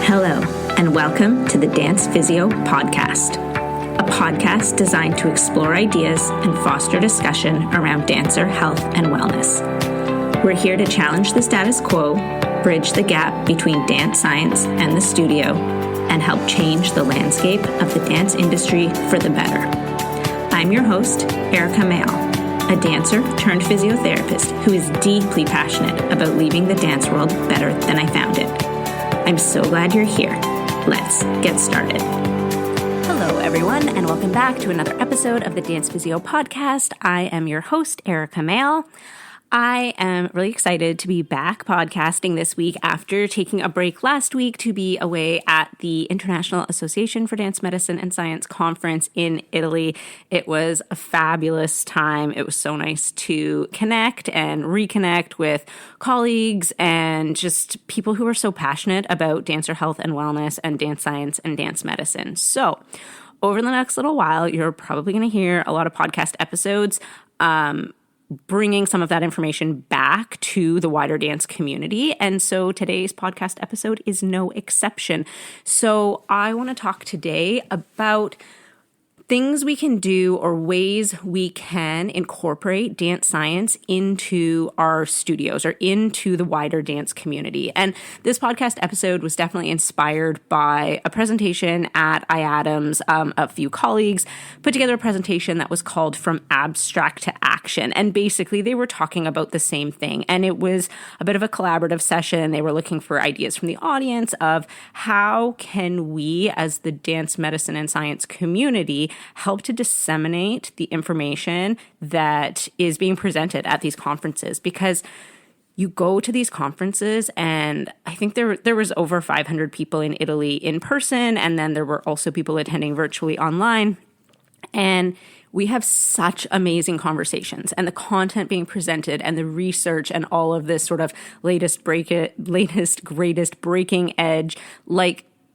Hello, and welcome to the Dance Physio Podcast, a podcast designed to explore ideas and foster discussion around dancer health and wellness. We're here to challenge the status quo, bridge the gap between dance science and the studio, and help change the landscape of the dance industry for the better. I'm your host, Erika Mayall, a dancer turned physiotherapist who is deeply passionate about leaving the dance world better than I found it. I'm so glad you're here. Let's get started. Hello, everyone, and welcome back to another episode of the Dance Physio Podcast. I am your host, Erika Mayall. I am really excited to be back podcasting this week after taking a break last week to be away at the International Association for Dance Medicine and Science conference in Italy. It was a fabulous time. It was so nice to connect and reconnect with colleagues and just people who are so passionate about dancer health and wellness and dance science and dance medicine. So over the next little while, you're probably going to hear a lot of podcast episodes bringing some of that information back to the wider dance community. And so today's podcast episode is no exception. So I want to talk today about things we can do or ways we can incorporate dance science into our studios or into the wider dance community. And this podcast episode was definitely inspired by a presentation at IADMS. A few colleagues put together a presentation that was called From Abstract to Action. And basically they were talking about the same thing. And it was a bit of a collaborative session. They were looking for ideas from the audience of how can we as the dance medicine and science community help to disseminate the information that is being presented at these conferences, because you go to these conferences and I think there was over 500 people in Italy in person, and then there were also people attending virtually online. And we have such amazing conversations, and the content being presented and the research and all of this sort of latest, greatest breaking edge,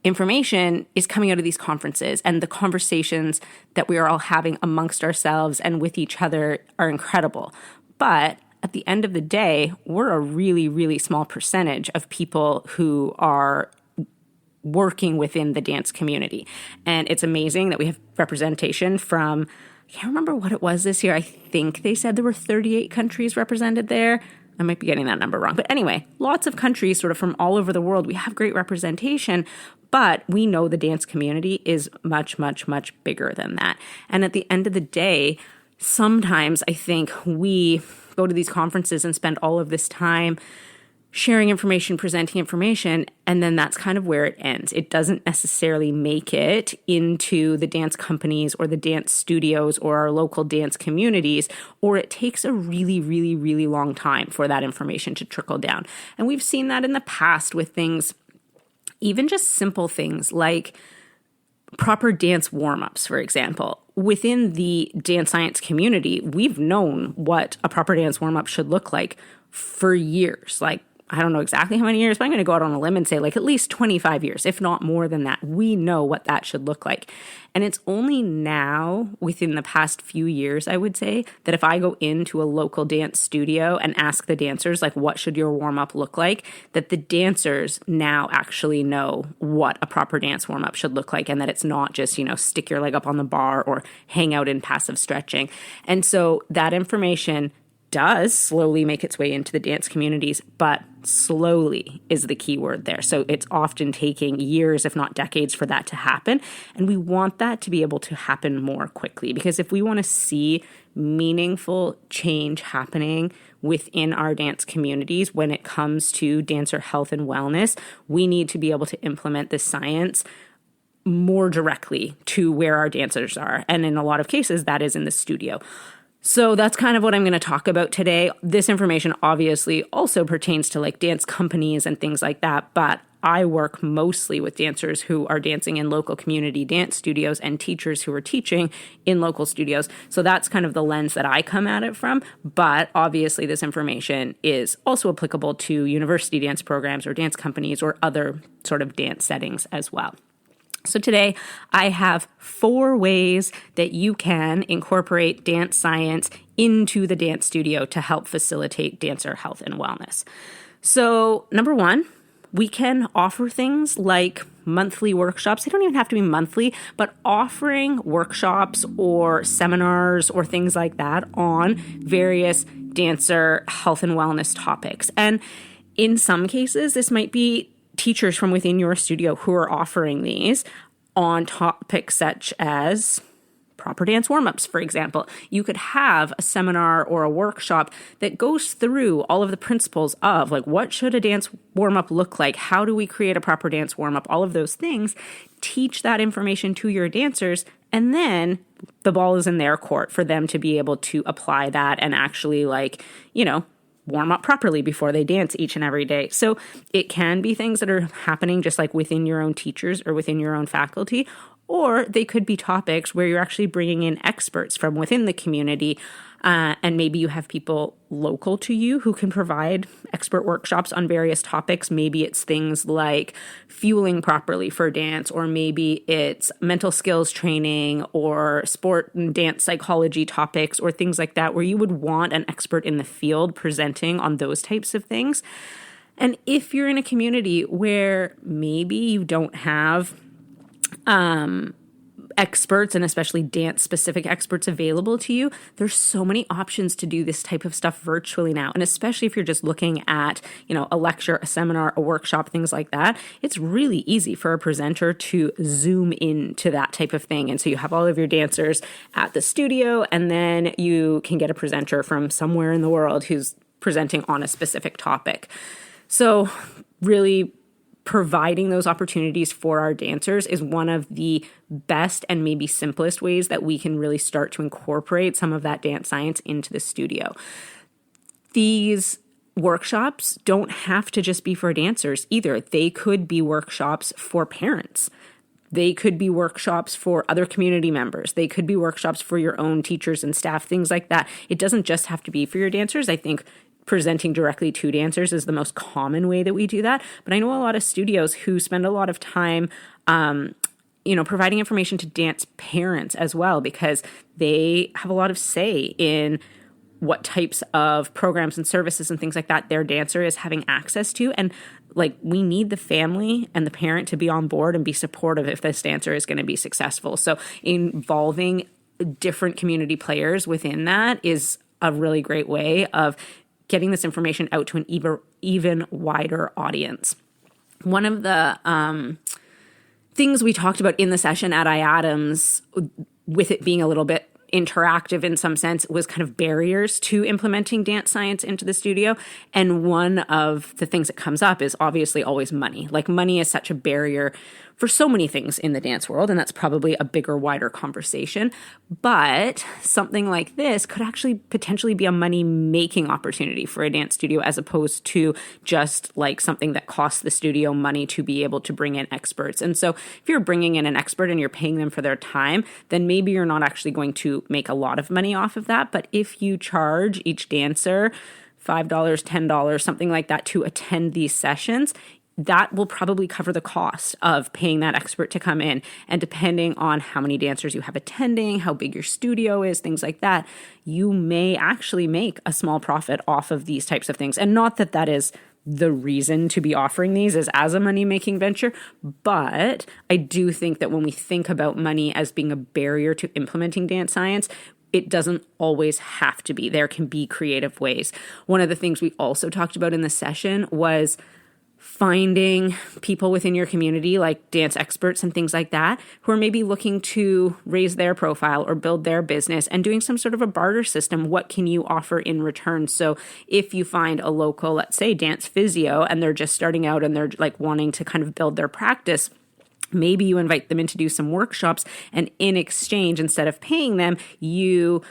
information is coming out of these conferences, and the conversations that we are all having amongst ourselves and with each other are incredible. But at the end of the day, we're a really, really small percentage of people who are working within the dance community. And it's amazing that we have representation from, I can't remember what it was this year. I think they said there were 38 countries represented there. I might be getting that number wrong. But anyway, lots of countries sort of from all over the world. We have great representation, but we know the dance community is much, much, much bigger than that. And at the end of the day, sometimes I think we go to these conferences and spend all of this time sharing information, presenting information, and then that's kind of where it ends. It doesn't necessarily make it into the dance companies or the dance studios or our local dance communities, or it takes a really, really, really long time for that information to trickle down. And we've seen that in the past with things, even just simple things like proper dance warm-ups, for example. Within the dance science community, we've known what a proper dance warm-up should look like for years. I don't know exactly how many years, but I'm going to go out on a limb and say at least 25 years, if not more than that. We know what that should look like. And it's only now, within the past few years, I would say, that if I go into a local dance studio and ask the dancers, what should your warm-up look like, that the dancers now actually know what a proper dance warm-up should look like, and that it's not just, stick your leg up on the bar or hang out in passive stretching. And so that information does slowly make its way into the dance communities, but slowly is the key word there. So it's often taking years, if not decades, for that to happen. And we want that to be able to happen more quickly, because if we want to see meaningful change happening within our dance communities when it comes to dancer health and wellness, we need to be able to implement this science more directly to where our dancers are. And in a lot of cases, that is in the studio. So that's kind of what I'm going to talk about today. This information obviously also pertains to dance companies and things like that, but I work mostly with dancers who are dancing in local community dance studios and teachers who are teaching in local studios. So that's kind of the lens that I come at it from. But obviously this information is also applicable to university dance programs or dance companies or other sort of dance settings as well. So today I have 4 ways that you can incorporate dance science into the dance studio to help facilitate dancer health and wellness. So number 1, we can offer things like monthly workshops. They don't even have to be monthly, but offering workshops or seminars or things like that on various dancer health and wellness topics. And in some cases, this might be teachers from within your studio who are offering these on topics such as proper dance warm-ups, for example. You could have a seminar or a workshop that goes through all of the principles of like, what should a dance warm-up look like? How do we create a proper dance warm-up? All of those things. Teach that information to your dancers, and then the ball is in their court for them to be able to apply that and actually warm up properly before they dance each and every day. So it can be things that are happening just like within your own teachers or within your own faculty, or they could be topics where you're actually bringing in experts from within the community. And maybe you have people local to you who can provide expert workshops on various topics. Maybe it's things like fueling properly for dance, or maybe it's mental skills training or sport and dance psychology topics or things like that, where you would want an expert in the field presenting on those types of things. And if you're in a community where maybe you don't have experts, and especially dance-specific experts available to you, there's so many options to do this type of stuff virtually now. And especially if you're just looking at, a lecture, a seminar, a workshop, things like that, it's really easy for a presenter to zoom into that type of thing. And so you have all of your dancers at the studio, and then you can get a presenter from somewhere in the world who's presenting on a specific topic. So really providing those opportunities for our dancers is one of the best and maybe simplest ways that we can really start to incorporate some of that dance science into the studio. These workshops don't have to just be for dancers either. They could be workshops for parents. They could be workshops for other community members. They could be workshops for your own teachers and staff, things like that. It doesn't just have to be for your dancers. I think presenting directly to dancers is the most common way that we do that. But I know a lot of studios who spend a lot of time, providing information to dance parents as well, because they have a lot of say in what types of programs and services and things like that their dancer is having access to. And we need the family and the parent to be on board and be supportive if this dancer is going to be successful. So involving different community players within that is a really great way of getting this information out to an even wider audience. One of the things we talked about in the session at IADMS, with it being a little bit interactive in some sense, was kind of barriers to implementing dance science into the studio. And one of the things that comes up is obviously always money. Money is such a barrier for so many things in the dance world, and that's probably a bigger, wider conversation. But something like this could actually potentially be a money-making opportunity for a dance studio, as opposed to just something that costs the studio money to be able to bring in experts. And so if you're bringing in an expert and you're paying them for their time, then maybe you're not actually going to make a lot of money off of that. But if you charge each dancer $5, $10, something like that to attend these sessions, that will probably cover the cost of paying that expert to come in. And depending on how many dancers you have attending, how big your studio is, things like that, you may actually make a small profit off of these types of things. And not that that is the reason to be offering these is as a money-making venture, but I do think that when we think about money as being a barrier to implementing dance science, it doesn't always have to be. There can be creative ways. One of the things we also talked about in the session was finding people within your community, like dance experts and things like that, who are maybe looking to raise their profile or build their business, and doing some sort of a barter system. What can you offer in return? So if you find a local, let's say, dance physio, and they're just starting out and they're wanting to kind of build their practice, maybe you invite them in to do some workshops, and in exchange, instead of paying them, you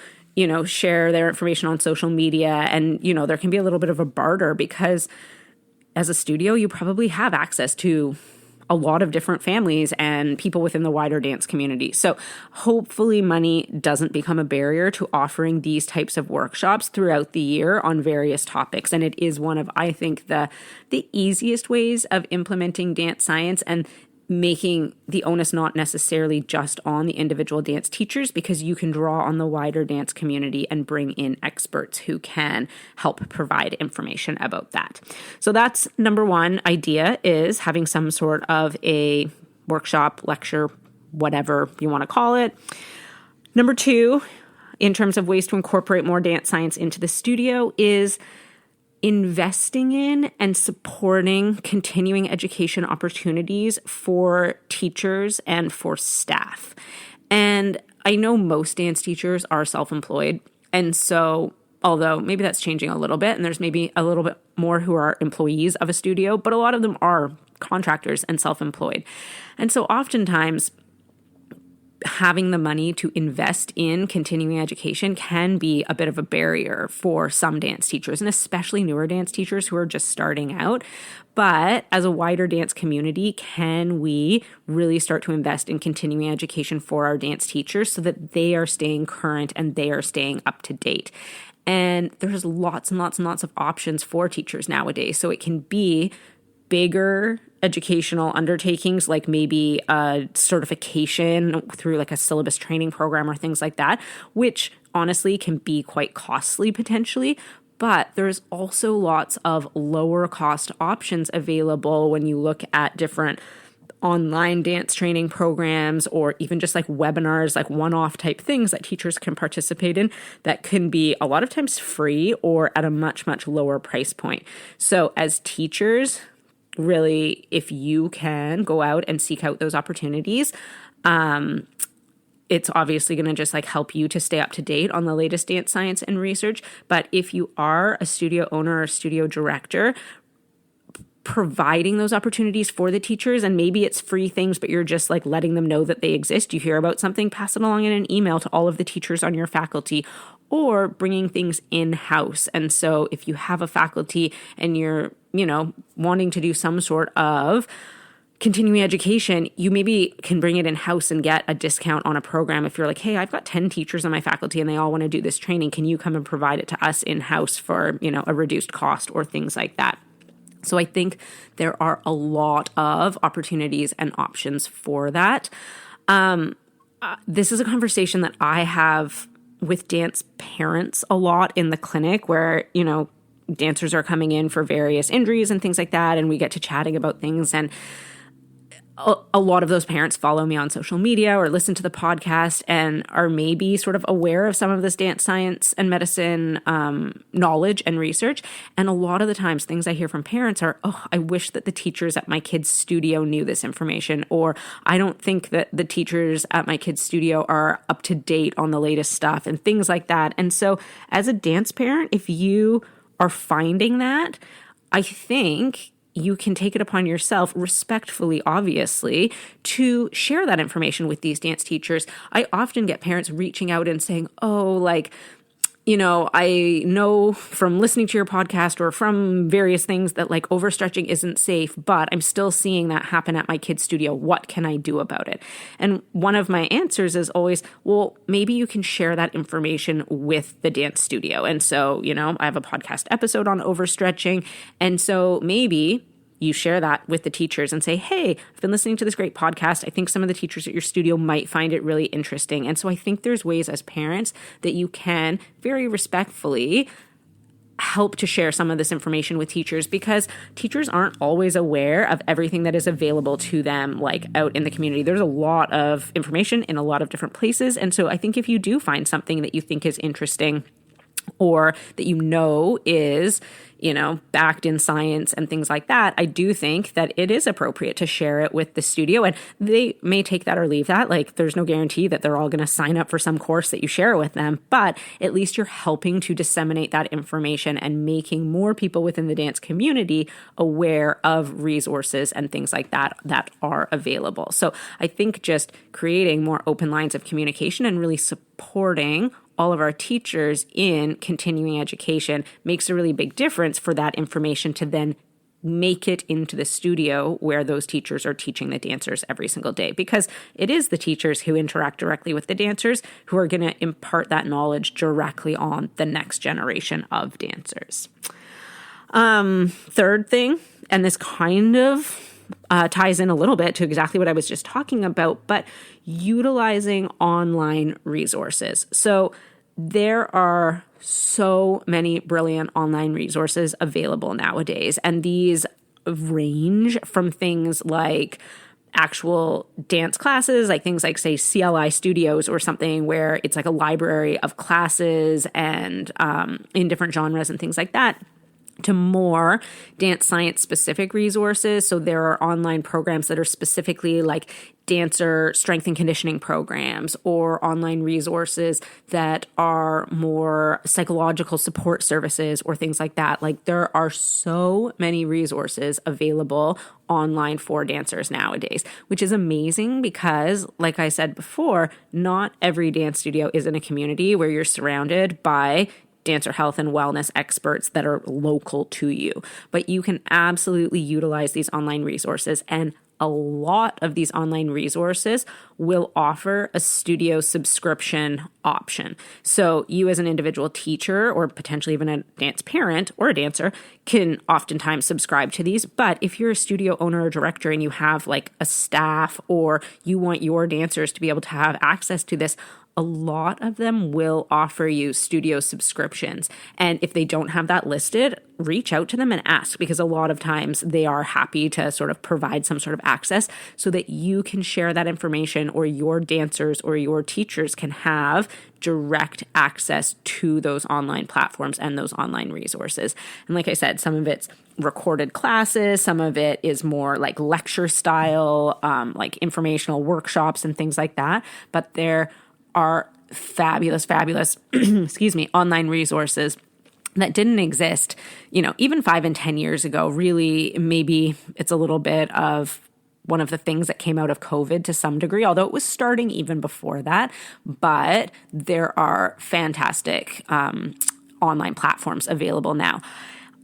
share their information on social media, and, there can be a little bit of a barter, because as a studio, you probably have access to a lot of different families and people within the wider dance community. So hopefully money doesn't become a barrier to offering these types of workshops throughout the year on various topics. And it is one of, I think, the easiest ways of implementing dance science. And making the onus not necessarily just on the individual dance teachers, because you can draw on the wider dance community and bring in experts who can help provide information about that. So that's number one idea, is having some sort of a workshop, lecture, whatever you want to call it. Number two, in terms of ways to incorporate more dance science into the studio, is investing in and supporting continuing education opportunities for teachers and for staff. And I know most dance teachers are self-employed. And so, although maybe that's changing a little bit, and there's maybe a little bit more who are employees of a studio, but a lot of them are contractors and self-employed. And so oftentimes, having the money to invest in continuing education can be a bit of a barrier for some dance teachers, and especially newer dance teachers who are just starting out. But as a wider dance community, can we really start to invest in continuing education for our dance teachers so that they are staying current and they are staying up to date? And there's lots and lots and lots of options for teachers nowadays. So it can be bigger educational undertakings, like maybe a certification through like a syllabus training program or things like that, which honestly can be quite costly potentially. But there's also lots of lower cost options available when you look at different online dance training programs, or even just like webinars, like one-off type things that teachers can participate in that can be a lot of times free or at a much, much lower price point. So as teachers, really, if you can go out and seek out those opportunities, it's obviously going to just like help you to stay up to date on the latest dance science and research. But if you are a studio owner or studio director, providing those opportunities for the teachers, and maybe it's free things, but you're just like letting them know that they exist. You hear about something, pass it along in an email to all of the teachers on your faculty, or bringing things in-house. And so if you have a faculty and you're, wanting to do some sort of continuing education, you maybe can bring it in-house and get a discount on a program. If you're like, hey, I've got 10 teachers on my faculty and they all want to do this training, can you come and provide it to us in-house for, a reduced cost or things like that? So I think there are a lot of opportunities and options for that. This is a conversation that I have with dance parents a lot in the clinic, where, dancers are coming in for various injuries and things like that, and we get to chatting about things. And a lot of those parents follow me on social media or listen to the podcast and are maybe sort of aware of some of this dance science and medicine knowledge and research. And a lot of the times things I hear from parents are, oh, I wish that the teachers at my kid's studio knew this information, or I don't think that the teachers at my kid's studio are up to date on the latest stuff and things like that. And so as a dance parent, if you are finding that, I think you can take it upon yourself, respectfully, obviously, to share that information with these dance teachers. I often get parents reaching out and saying, oh, like, I know from listening to your podcast or from various things that like overstretching isn't safe, but I'm still seeing that happen at my kid's studio. What can I do about it? And one of my answers is always, well, maybe you can share that information with the dance studio. And so, I have a podcast episode on overstretching. And so maybe you share that with the teachers and say, hey, I've been listening to this great podcast. I think some of the teachers at your studio might find it really interesting. And so I think there's ways as parents that you can very respectfully help to share some of this information with teachers, because teachers aren't always aware of everything that is available to them, like out in the community. There's a lot of information in a lot of different places. And so I think if you do find something that you think is interesting, or that is, backed in science and things like that, I do think that it is appropriate to share it with the studio. And they may take that or leave that. Like, there's no guarantee that they're all going to sign up for some course that you share with them, but at least you're helping to disseminate that information and making more people within the dance community aware of resources and things like that that are available. So I think just creating more open lines of communication and really supporting all of our teachers in continuing education makes a really big difference for that information to then make it into the studio where those teachers are teaching the dancers every single day, because it is the teachers who interact directly with the dancers who are going to impart that knowledge directly on the next generation of dancers. Third thing, and this kind of ties in a little bit to exactly what I was just talking about, but utilizing online resources. So there are so many brilliant online resources available nowadays, and these range from things like actual dance classes, like things like, say, CLI Studios or something where it's like a library of classes and in different genres and things like that, to more dance science specific resources. So there are online programs that are specifically like dancer strength and conditioning programs, or online resources that are more psychological support services or things like that. Like, there are so many resources available online for dancers nowadays, which is amazing because, like I said before, not every dance studio is in a community where you're surrounded by dancer health and wellness experts that are local to you. But you can absolutely utilize these online resources, and a lot of these online resources will offer a studio subscription option. So you as an individual teacher, or potentially even a dance parent or a dancer, can oftentimes subscribe to these. But if you're a studio owner or director and you have like a staff, or you want your dancers to be able to have access to this, a lot of them will offer you studio subscriptions. And if they don't have that listed, reach out to them and ask, because a lot of times they are happy to sort of provide some sort of access so that you can share that information, or your dancers or your teachers can have direct access to those online platforms and those online resources. And like I said, some of it's recorded classes, some of it is more like lecture style, like informational workshops and things like that. But there are fabulous, online resources that didn't exist, even 5 and 10 years ago. Really, maybe it's a little bit of one of the things that came out of COVID to some degree, although it was starting even before that. But there are fantastic online platforms available now.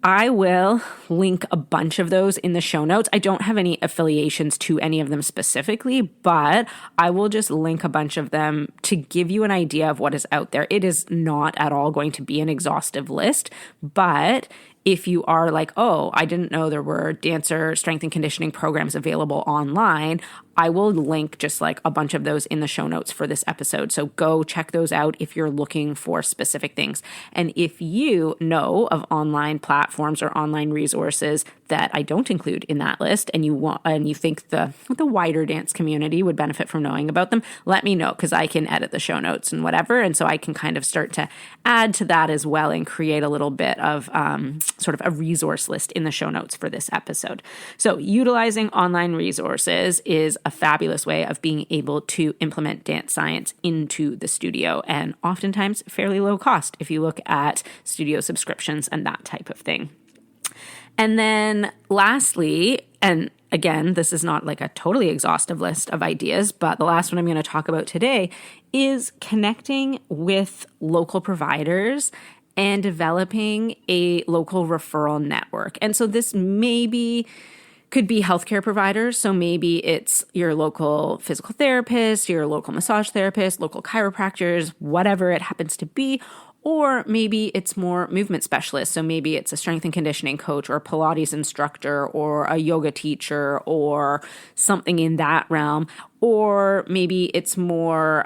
I will link a bunch of those in the show notes. I don't have any affiliations to any of them specifically, but I will just link a bunch of them to give you an idea of what is out there. It is not at all going to be an exhaustive list, but if you are like, oh, I didn't know there were dancer strength and conditioning programs available online, I will link just like a bunch of those in the show notes for this episode. So go check those out if you're looking for specific things. And if you know of online platforms or online resources that I don't include in that list, and you think the wider dance community would benefit from knowing about them, let me know, because I can edit the show notes and whatever. And so I can kind of start to add to that as well and create a little bit of sort of a resource list in the show notes for this episode. So utilizing online resources is a fabulous way of being able to implement dance science into the studio, and oftentimes fairly low cost if you look at studio subscriptions and that type of thing. And then lastly, and again, this is not like a totally exhaustive list of ideas, but the last one I'm going to talk about today is connecting with local providers and developing a local referral network. And so this could be healthcare providers. So maybe it's your local physical therapist, your local massage therapist, local chiropractors, whatever it happens to be. Or maybe it's more movement specialists. So maybe it's a strength and conditioning coach, or a Pilates instructor, or a yoga teacher, or something in that realm. Or maybe it's more,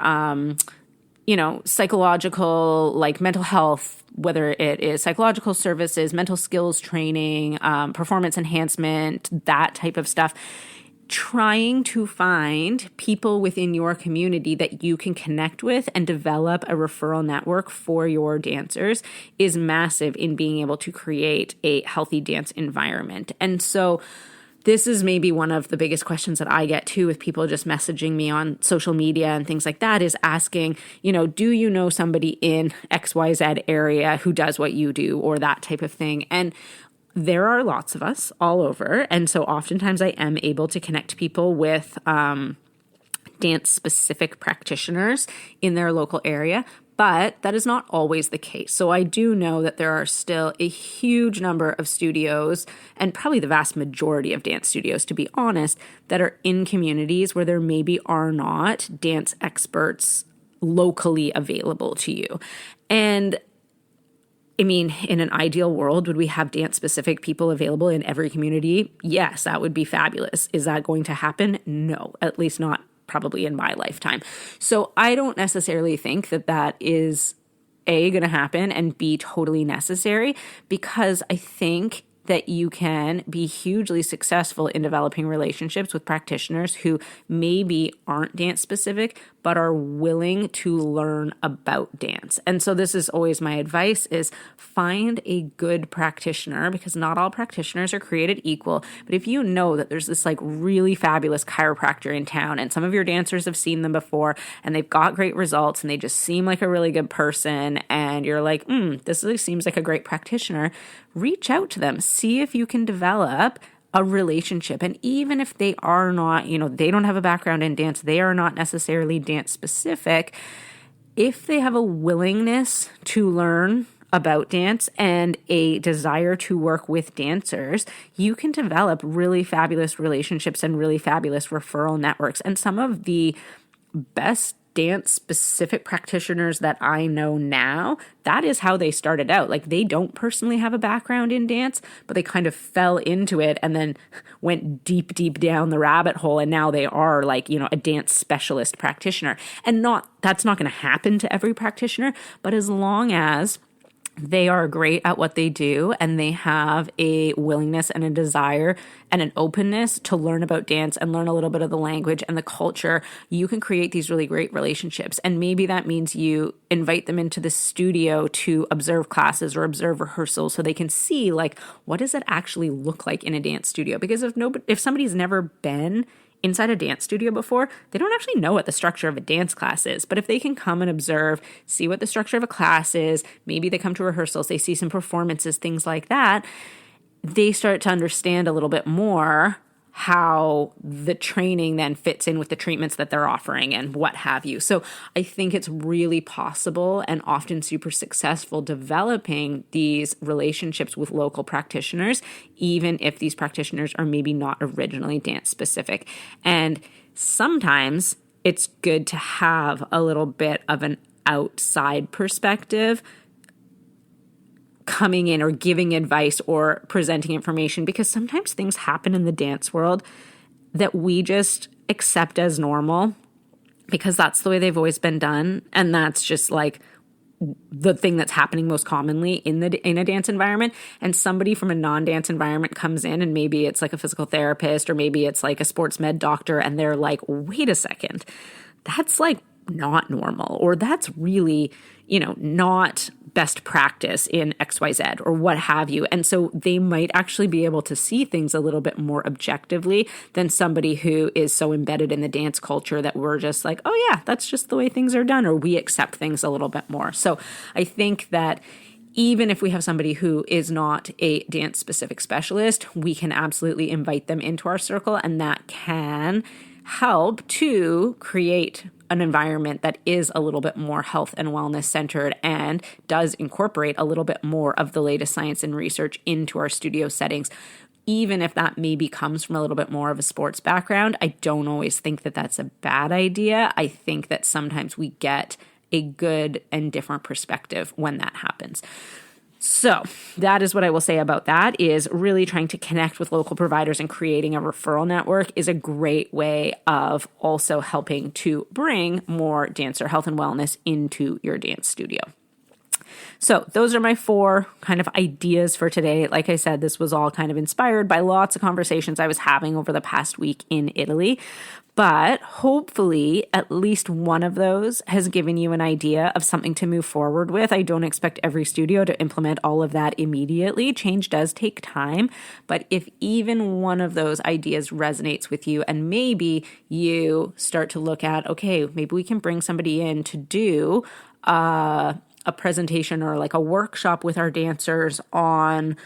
psychological, like mental health, whether it is psychological services, mental skills training, performance enhancement, that type of stuff. Trying to find people within your community that you can connect with and develop a referral network for your dancers is massive in being able to create a healthy dance environment. And so this is maybe one of the biggest questions that I get too, with people just messaging me on social media and things like that, is asking, do you know somebody in XYZ area who does what you do, or that type of thing? And there are lots of us all over. And so oftentimes I am able to connect people with dance-specific practitioners in their local area, but that is not always the case. So I do know that there are still a huge number of studios, and probably the vast majority of dance studios, to be honest, that are in communities where there maybe are not dance experts locally available to you. And I mean, in an ideal world, would we have dance-specific people available in every community? Yes, that would be fabulous. Is that going to happen? No, at least not probably in my lifetime. So I don't necessarily think that that is A, going to happen, and B, totally necessary, because I think that you can be hugely successful in developing relationships with practitioners who maybe aren't dance specific, but are willing to learn about dance. And so this is always my advice, is find a good practitioner, because not all practitioners are created equal. But if you know that there's this like really fabulous chiropractor in town and some of your dancers have seen them before and they've got great results and they just seem like a really good person, and you're like, this really seems like a great practitioner, reach out to them, see if you can develop a relationship. And even if they are not, they don't have a background in dance, they are not necessarily dance specific, if they have a willingness to learn about dance and a desire to work with dancers, you can develop really fabulous relationships and really fabulous referral networks. And some of the best dance specific practitioners that I know now, that is how they started out. Like, they don't personally have a background in dance, but they kind of fell into it and then went deep down the rabbit hole. And now they are like, a dance specialist practitioner. And that's not going to happen to every practitioner, but as long as they are great at what they do and they have a willingness and a desire and an openness to learn about dance and learn a little bit of the language and the culture, you can create these really great relationships. And maybe that means you invite them into the studio to observe classes or observe rehearsals so they can see, like, what does it actually look like in a dance studio? Because if somebody's never been inside a dance studio before, they don't actually know what the structure of a dance class is. But if they can come and observe, see what the structure of a class is, maybe they come to rehearsals, they see some performances, things like that, they start to understand a little bit more how the training then fits in with the treatments that they're offering and what have you. So I think it's really possible and often super successful developing these relationships with local practitioners, even if these practitioners are maybe not originally dance specific. And sometimes it's good to have a little bit of an outside perspective coming in or giving advice or presenting information, because sometimes things happen in the dance world that we just accept as normal because that's the way they've always been done. And that's just like the thing that's happening most commonly in a dance environment. And somebody from a non-dance environment comes in, and maybe it's like a physical therapist or maybe it's like a sports med doctor, and they're like, wait a second, that's like not normal, or that's really, not best practice in XYZ or what have you. And so they might actually be able to see things a little bit more objectively than somebody who is so embedded in the dance culture that we're just like, oh yeah, that's just the way things are done, or we accept things a little bit more. So I think that even if we have somebody who is not a dance specific specialist, we can absolutely invite them into our circle, and that can help to create an environment that is a little bit more health and wellness centered and does incorporate a little bit more of the latest science and research into our studio settings. Even if that maybe comes from a little bit more of a sports background, I don't always think that that's a bad idea. I think that sometimes we get a good and different perspective when that happens. So that is what I will say about that, is really trying to connect with local providers and creating a referral network is a great way of also helping to bring more dancer health and wellness into your dance studio. So those are my 4 kind of ideas for today. Like I said, this was all kind of inspired by lots of conversations I was having over the past week in Italy. But hopefully at least one of those has given you an idea of something to move forward with. I don't expect every studio to implement all of that immediately. Change does take time. But if even one of those ideas resonates with you, and maybe you start to look at, okay, maybe we can bring somebody in to do a presentation or like a workshop with our dancers on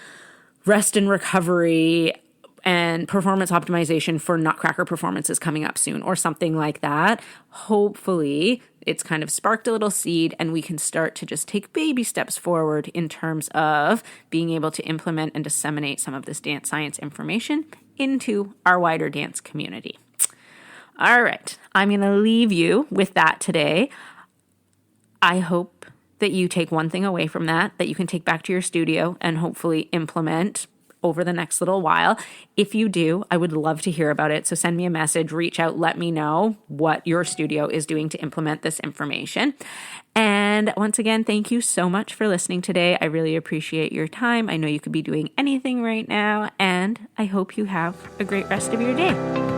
rest and recovery and performance optimization for Nutcracker performances coming up soon, or something like that. Hopefully it's kind of sparked a little seed, and we can start to just take baby steps forward in terms of being able to implement and disseminate some of this dance science information into our wider dance community. All right, I'm going to leave you with that today. I hope that you take one thing away from that you can take back to your studio and hopefully implement over the next little while. If you do, I would love to hear about it. So send me a message, reach out, let me know what your studio is doing to implement this information. And once again, thank you so much for listening today. I really appreciate your time. I know you could be doing anything right now, and I hope you have a great rest of your day.